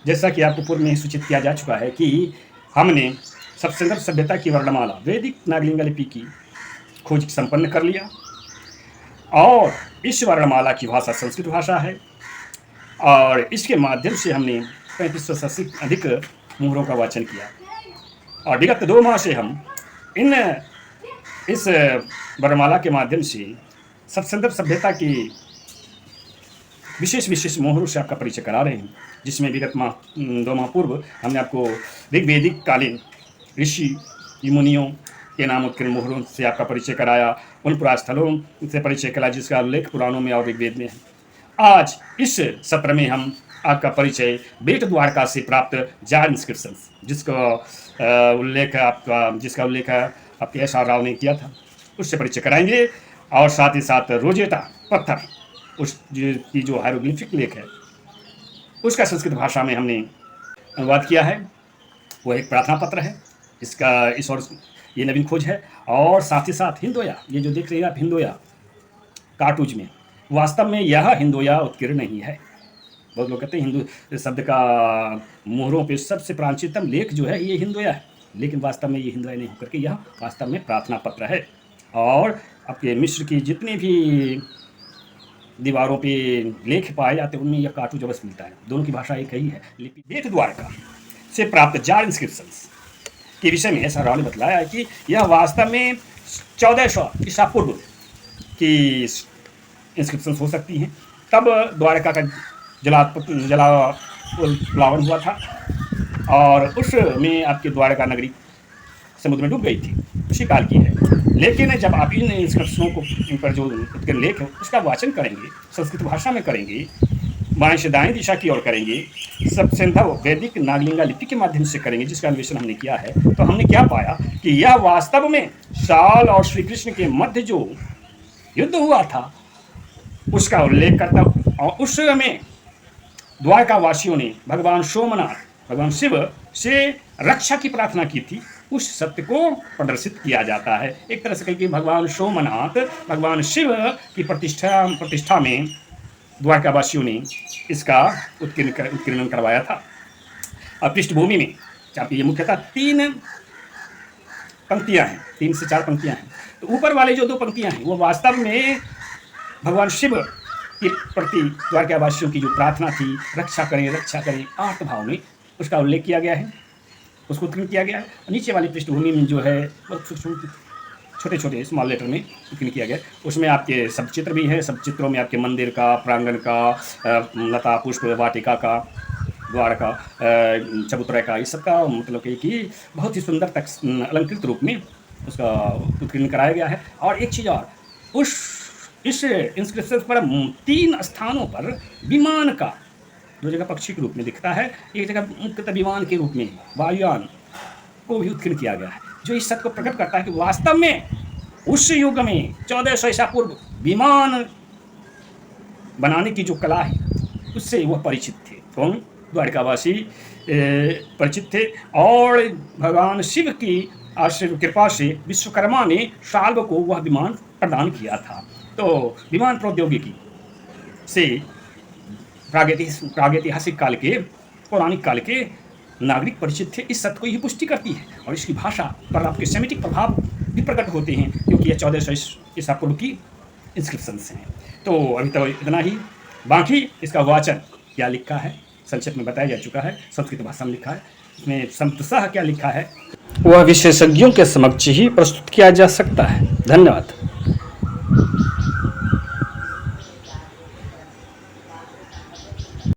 जैसा कि आपको पूर्व में ही सूचित किया जा चुका है कि हमने सप्तसंगम सभ्यता की वर्णमाला वैदिक नागलिंग लिपि की खोज संपन्न कर लिया और इस वर्णमाला की भाषा संस्कृत भाषा है और इसके माध्यम से हमने 3500 से अधिक मुहरों का वाचन किया और विगत 2 माह से हम इस वर्णमाला के माध्यम से सप्तसंगम सभ्यता की विशेष मोहरों से आपका परिचय करा रहे हैं, जिसमें विगत 2 माह पूर्व हमने आपको ऋग्वेदिक कालीन ऋषि मुनियों के नाम उत्कीर्ण मोहरों से आपका परिचय कराया, उन पुरास्थलों से परिचय कराया जिसका उल्लेख पुराणों में और ऋग्वेद में है। आज इस सत्र में हम आपका परिचय बेट द्वारका से प्राप्त जार इंस्क्रिप्शन जिसका उल्लेख आपके एस.आर. राव ने किया था, उससे परिचय कराएंगे और साथ ही साथ रोजेटा पत्थर की जो हायरोग्लिफिक लेख है उसका संस्कृत भाषा में हमने अनुवाद किया है। वो एक प्रार्थना पत्र है, ये नवीन खोज है। और साथ ही साथ हिंदोया, ये जो देख रहे हैं आप हिंदोया कार्टूज में, वास्तव में यह हिंदोया उत्कीर्ण नहीं है। बहुत लोग कहते हैं हिंदू शब्द का मोहरों पे सबसे प्राचीनतम लेख जो है ये हिंदोया है, लेकिन वास्तव में ये हिंदोया नहीं होकर के यह वास्तव में प्रार्थना पत्र है। और आपके मिस्र की जितने भी दीवारों पे लेख पाए जाते हैं उनमें यह कार्टूज अवश्य मिलता है। दोनों की भाषा एक ही है। लिपि बेट द्वारका से प्राप्त जार इंस्क्रिप्शंस के विषय में एस.आर. राव ने बताया है कि यह वास्तव में 1400 ईसा पूर्व की इंस्क्रिप्शंस हो सकती हैं। तब द्वारका का जलावरण हुआ था और उसमें आपकी द्वारका नगरी समुद्र में डूब गई थी, उसी काल की है। लेकिन जब आप इन इंस्क्रिप्शनों को, इन पर जो उत्कीर्ण लेख है उसका वाचन करेंगे, संस्कृत भाषा में करेंगे, बाएं से दाएं दिशा की ओर करेंगे, सप्तसंगम वैदिक नागलिंगा लिपि के माध्यम से करेंगे, जिसका अन्वेषण हमने किया है, तो हमने क्या पाया कि यह वास्तव में शाल और श्री कृष्ण के मध्य जो युद्ध हुआ था उसका उल्लेख करता और उस समय द्वारका वासियों ने भगवान सोमनाथ, भगवान शिव से रक्षा की प्रार्थना की थी। उस सत्य को प्रदर्शित किया जाता है। एक तरह से कहीं कि भगवान सोमनाथ, भगवान शिव की प्रतिष्ठा में द्वारका वासियों ने इसका उत्कीर्णन करवाया था। और पृष्ठभूमि में ये मुख्यतः 3 पंक्तियां हैं, 3 से 4 पंक्तियां हैं। तो ऊपर वाले जो 2 पंक्तियां हैं वो वास्तव में भगवान शिव के प्रति द्वारका वासियों की जो प्रार्थना थी, रक्षा करें आर्त भाव में, उसका उल्लेख किया गया है, उसको उत्कीर्ण किया गया है। नीचे वाली पृष्ठभूमि में जो है छोटे स्मॉल लेटर में उत्कीर्ण किया गया है। उसमें आपके सब चित्र भी हैं। सब चित्रों में आपके मंदिर का, प्रांगण का, लता पुष्प वाटिका का, द्वार का, चबूतरा का, इस सब का मतलब कि बहुत ही सुंदर तक अलंकृत रूप में उसका उत्कीर्ण कराया गया है। और एक चीज़ और, इस इंस्क्रिप्शन पर 3 स्थानों पर विमान का, 2 जगह पक्षी के रूप में दिखता है, एक जगह मुख्यतः विमान के रूप में वायुयान को भी उत्कीर्ण किया गया है, जो इस सत्य को प्रकट करता है कि वास्तव में उस युग में 1400 ईसा पूर्व विमान बनाने की जो कला है उससे वह परिचित थे। कौन? द्वारकावासी परिचित थे। और भगवान शिव की आशीर्वाद कृपा से विश्वकर्मा ने शाल्व को वह विमान प्रदान किया था। तो विमान प्रौद्योगिकी से प्रागैतिहासिक काल के, पौराणिक काल के नागरिक परिचित थे। इस सत्य को यही पुष्टि करती है और इसकी भाषा पर आपके सेमेटिक प्रभाव भी प्रकट होते हैं, क्योंकि यह 1400 ईसा पूर्व की इंस्क्रिप्शंस हैं। तो अभी तो इतना ही, बाकी इसका वाचन क्या लिखा है संक्षेप में बताया जा चुका है। संस्कृत भाषा में लिखा है, इसमें संततः क्या लिखा है वह विशेषज्ञों के समक्ष ही प्रस्तुत किया जा सकता है। धन्यवाद।